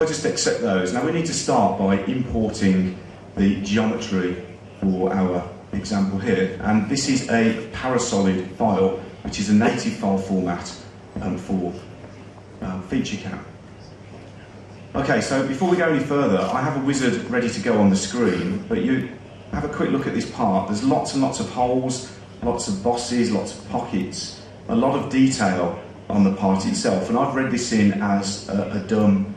I just accept those. Now we need to start by importing the geometry for our example here, and this is a parasolid file, which is a native file format for FeatureCAM. Okay, so before we go any further, I have a wizard ready to go on the screen, but you have a quick look at this part. There's lots and lots of holes, lots of bosses, lots of pockets, a lot of detail on the part itself, and I've read this in as a dumb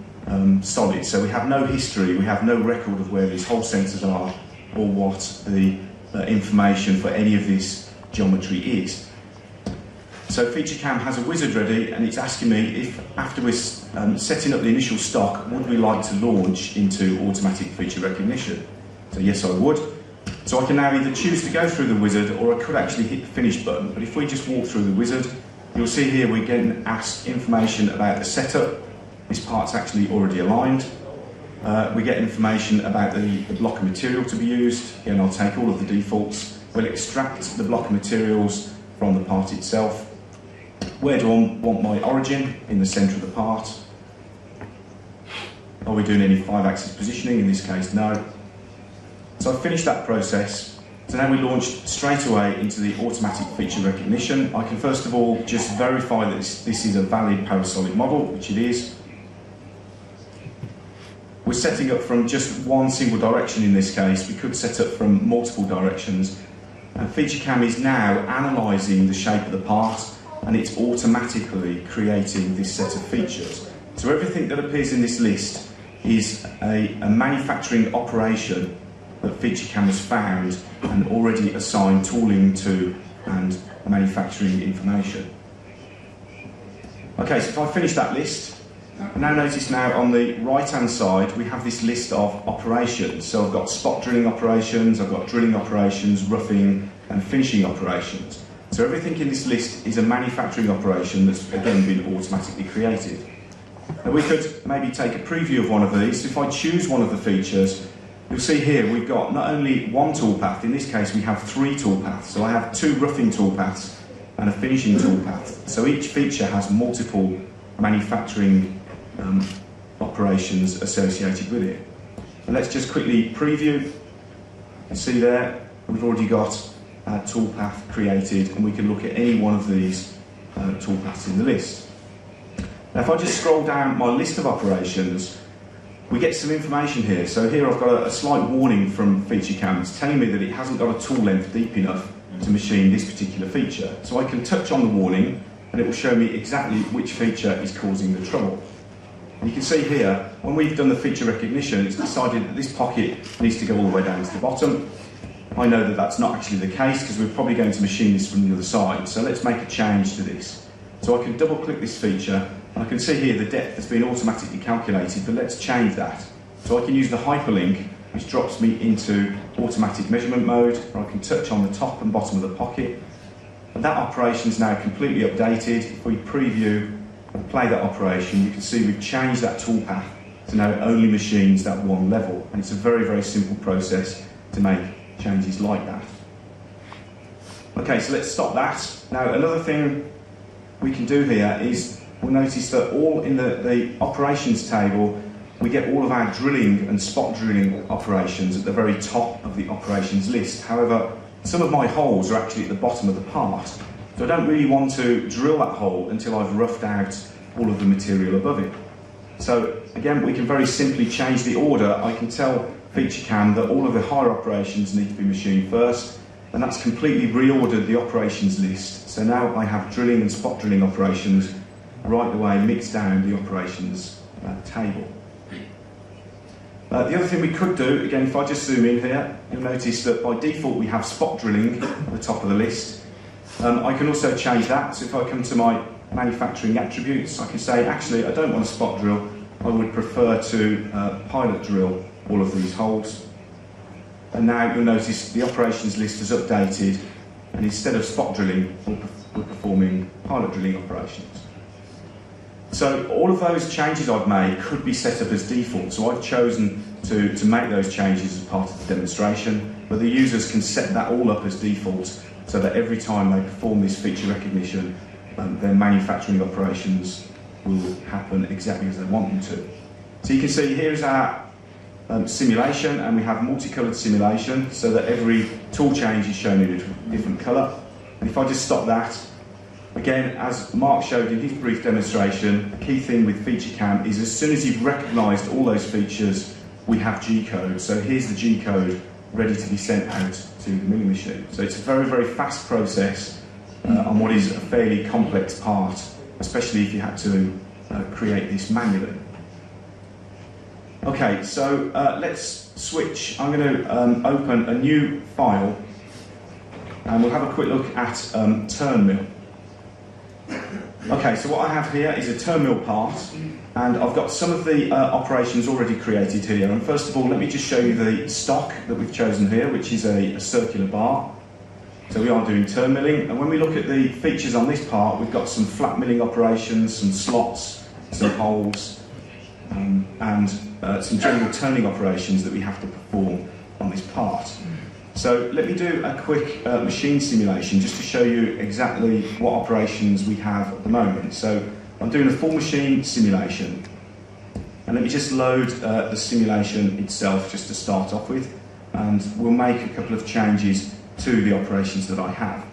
solid, so we have no history, we have no record of where these hole sensors are or what the information for any of this geometry is. So FeatureCAM has a wizard ready, and it's asking me if, after we're setting up the initial stock, would we like to launch into automatic feature recognition. So yes, I would. So I can now either choose to go through the wizard, or I could actually hit the finish button. But if we just walk through the wizard, you'll see here we're getting asked information about the setup. This part's actually already aligned. We get information about the block of material to be used. Again, I'll take all of the defaults. We'll extract the block of materials from the part itself. Where do I want my origin? In the centre of the part. Are we doing any 5-axis positioning? In this case, no. So I've finished that process. So now we launch straight away into the automatic feature recognition. I can first of all just verify that this is a valid parasolid model, which it is. We're setting up from just one single direction in this case. We could set up from multiple directions. And FeatureCAM is now analysing the shape of the part, and it's automatically creating this set of features. So everything that appears in this list is a manufacturing operation that FeatureCAM has found and already assigned tooling to and manufacturing information. Okay, so if I finish that list, now notice now on the right hand side we have this list of operations. So I've got spot drilling operations, I've got drilling operations, roughing and finishing operations. So everything in this list is a manufacturing operation that's again been automatically created. Now we could maybe take a preview of one of these. So if I choose one of the features, you'll see here we've got not only one toolpath, in this case we have 3 toolpaths. So I have 2 roughing toolpaths and a finishing toolpath. So each feature has multiple manufacturing operations associated with it. And let's just quickly preview. You can see there we've already got a toolpath created, and we can look at any one of these toolpaths in the list. Now if I just scroll down my list of operations, we get some information here. So here I've got a slight warning from FeatureCAM. It's telling me that it hasn't got a tool length deep enough to machine this particular feature. So I can touch on the warning and it will show me exactly which feature is causing the trouble. And you can see here, when we've done the feature recognition, it's decided that this pocket needs to go all the way down to the bottom. I know that that's not actually the case because we're probably going to machine this from the other side. So let's make a change to this. So I can double click this feature, and I can see here the depth has been automatically calculated, but let's change that. So I can use the hyperlink, which drops me into automatic measurement mode, where I can touch on the top and bottom of the pocket. And that operation is now completely updated. If we preview and play that operation, you can see we've changed that toolpath to now it only machines that one level. And it's a very, very simple process to make changes like that. Okay, so let's stop that. Now another thing we can do here is we'll notice that all in the operations table we get all of our drilling and spot drilling operations at the very top of the operations list. However, some of my holes are actually at the bottom of the part, so I don't really want to drill that hole until I've roughed out all of the material above it. So again, we can very simply change the order. I can tell FeatureCAM that all of the higher operations need to be machined first, and that's completely reordered the operations list. So now I have drilling and spot drilling operations right the way mixed down the operations table. The other thing we could do, again, if I just zoom in here, you'll notice that by default we have spot drilling at the top of the list. I can also change that. So if I come to my manufacturing attributes, I can say, actually, I don't want to spot drill. I would prefer to pilot drill all of these holes. And now you'll notice the operations list is updated, and instead of spot drilling, we're performing pilot drilling operations. So all of those changes I've made could be set up as default. So I've chosen to make those changes as part of the demonstration, but the users can set that all up as default so that every time they perform this feature recognition, their manufacturing operations will happen exactly as they want them to. So you can see here is our simulation, and we have multicoloured simulation so that every tool change is shown in a different colour. And if I just stop that, again, as Mark showed in his brief demonstration, the key thing with FeatureCAM is as soon as you've recognised all those features, we have G-code. So here's the G-code ready to be sent out to the milling machine. So it's a very, very fast process on what is a fairly complex part, especially if you had to create this manually. Okay, so let's switch. I'm going to open a new file and we'll have a quick look at turn mill. Okay, so what I have here is a turn mill part, and I've got some of the operations already created here. And first of all, let me just show you the stock that we've chosen here, which is a circular bar. So we are doing turn milling, and when we look at the features on this part, we've got some flat milling operations, some slots, some holes, and some general turning operations that we have to perform on this part. So let me do a quick machine simulation just to show you exactly what operations we have at the moment. So I'm doing a full machine simulation, and let me just load the simulation itself just to start off with, and we'll make a couple of changes to the operations that I have.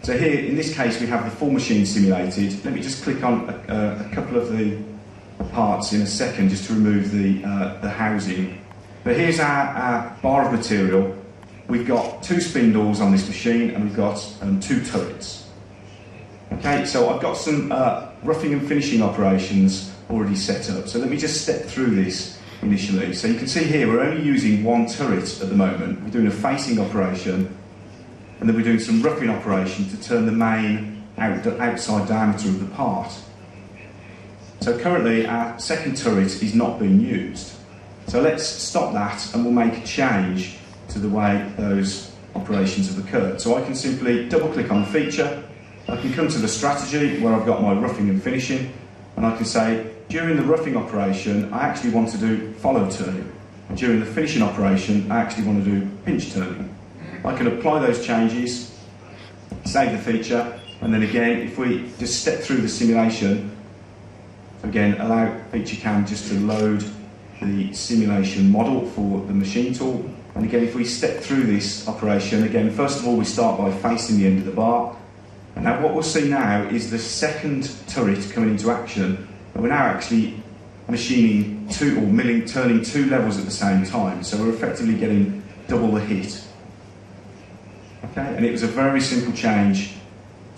So here, in this case, we have the full machine simulated. Let me just click on a couple of the parts in a second just to remove the housing. But here's our bar of material. We've got 2 spindles on this machine, and we've got 2 turrets. Okay, so I've got some roughing and finishing operations already set up. So let me just step through this initially. So you can see here we're only using 1 turret at the moment. We're doing a facing operation, and then we're doing some roughing operation to turn the main outside diameter of the part. So currently our second turret is not being used. So let's stop that and we'll make a change to the way those operations have occurred. So I can simply double click on the feature, I can come to the strategy where I've got my roughing and finishing, and I can say during the roughing operation I actually want to do follow turning, and during the finishing operation I actually want to do pinch turning. I can apply those changes, save the feature, and then again if we just step through the simulation, again allow FeatureCAM just to load the simulation model for the machine tool. And again, if we step through this operation, again, first of all, we start by facing the end of the bar. And now what we'll see now is the second turret coming into action. And we're now actually machining 2, or milling, turning 2 levels at the same time. So we're effectively getting double the hit. Okay, and it was a very simple change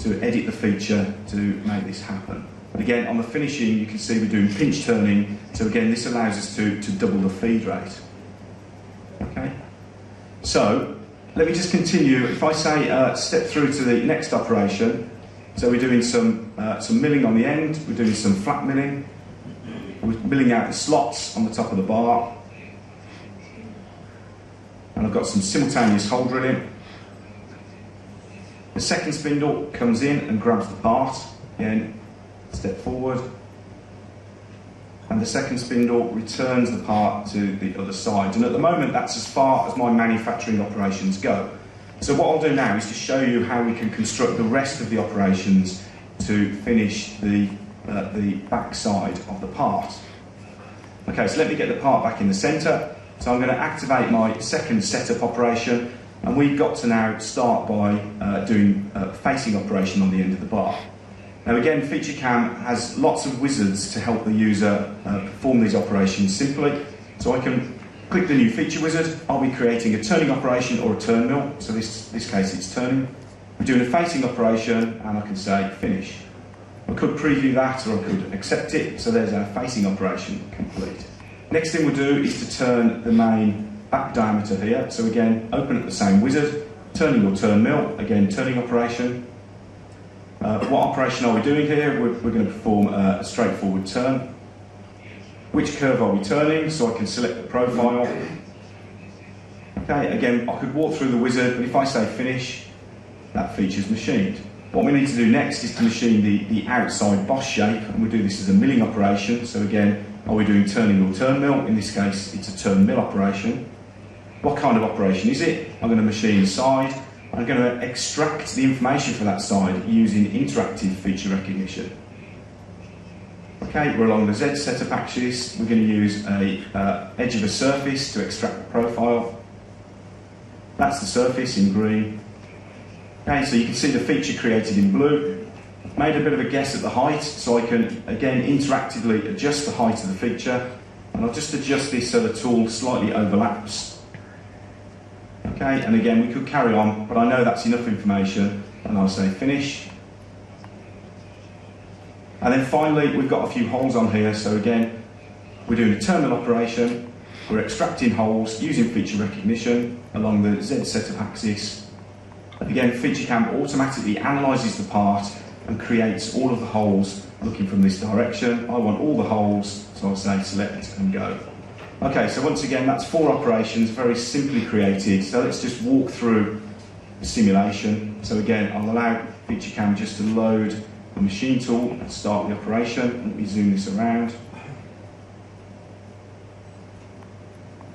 to edit the feature to make this happen. But again, on the finishing, you can see we're doing pinch turning. So again, this allows us to double the feed rate. Okay. So, let me just continue. If I say step through to the next operation, so we're doing some milling on the end, we're doing some flat milling, we're milling out the slots on the top of the bar, and I've got some simultaneous hole drilling. The second spindle comes in and grabs the part, again, step forward, and the second spindle returns the part to the other side. And at the moment, that's as far as my manufacturing operations go. So what I'll do now is to show you how we can construct the rest of the operations to finish the back side of the part. Okay, so let me get the part back in the centre. So I'm going to activate my second setup operation, and we've got to now start by doing a facing operation on the end of the bar. Now again, FeatureCAM has lots of wizards to help the user perform these operations simply. So I can click the new feature wizard, I'll be creating a turning operation or a turn mill, so this case it's turning. We're doing a facing operation, and I can say finish. I could preview that, or I could accept it, so there's our facing operation complete. Next thing we'll do is to turn the main back diameter here, so again, open up the same wizard, turning or turn mill, again turning operation. What operation are we doing here? We're going to perform a straightforward turn. Which curve are we turning? So I can select the profile. Okay, again, I could walk through the wizard, but if I say finish, that feature's machined. What we need to do next is to machine the outside boss shape, and we do this as a milling operation. So again, are we doing turning or turn mill? In this case, it's a turn mill operation. What kind of operation is it? I'm going to machine the side. I'm going to extract the information for that side using interactive feature recognition. Okay, we're along the Z setup axis. We're going to use a edge of a surface to extract the profile. That's the surface in green. Okay, so you can see the feature created in blue. I've made a bit of a guess at the height, so I can again interactively adjust the height of the feature, and I'll just adjust this so the tool slightly overlaps. Okay, and again we could carry on, but I know that's enough information, and I'll say finish. And then finally we've got a few holes on here, so again we're doing a terminal operation. We're extracting holes using feature recognition along the Z setup axis. Again, FeatureCAM automatically analyses the part and creates all of the holes looking from this direction. I want all the holes, so I'll say select and go. Okay, so once again, that's 4 operations, very simply created. So let's just walk through the simulation. So again, I'll allow FeatureCAM just to load the machine tool and start the operation. Let me zoom this around.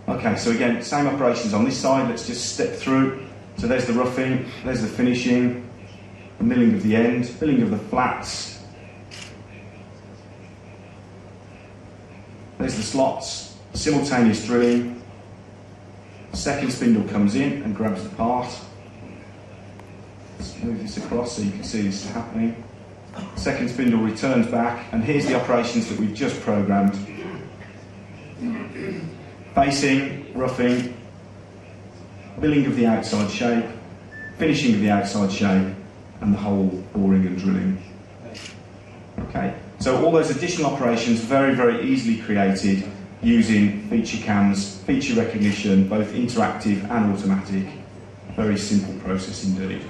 Okay, so again, same operations on this side. Let's just step through. So there's the roughing, there's the finishing, the milling of the end, filling of the flats. There's the slots, simultaneous drilling. Second spindle comes in and grabs the part. Let's move this across so you can see this is happening. Second spindle returns back, and here's the operations that we've just programmed. Facing, roughing, milling of the outside shape, finishing of the outside shape, and the hole boring and drilling. Okay, so all those additional operations very, very easily created using FeatureCAM's feature recognition, both interactive and automatic. Very simple process indeed.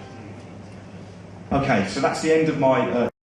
Okay, so that's the end of my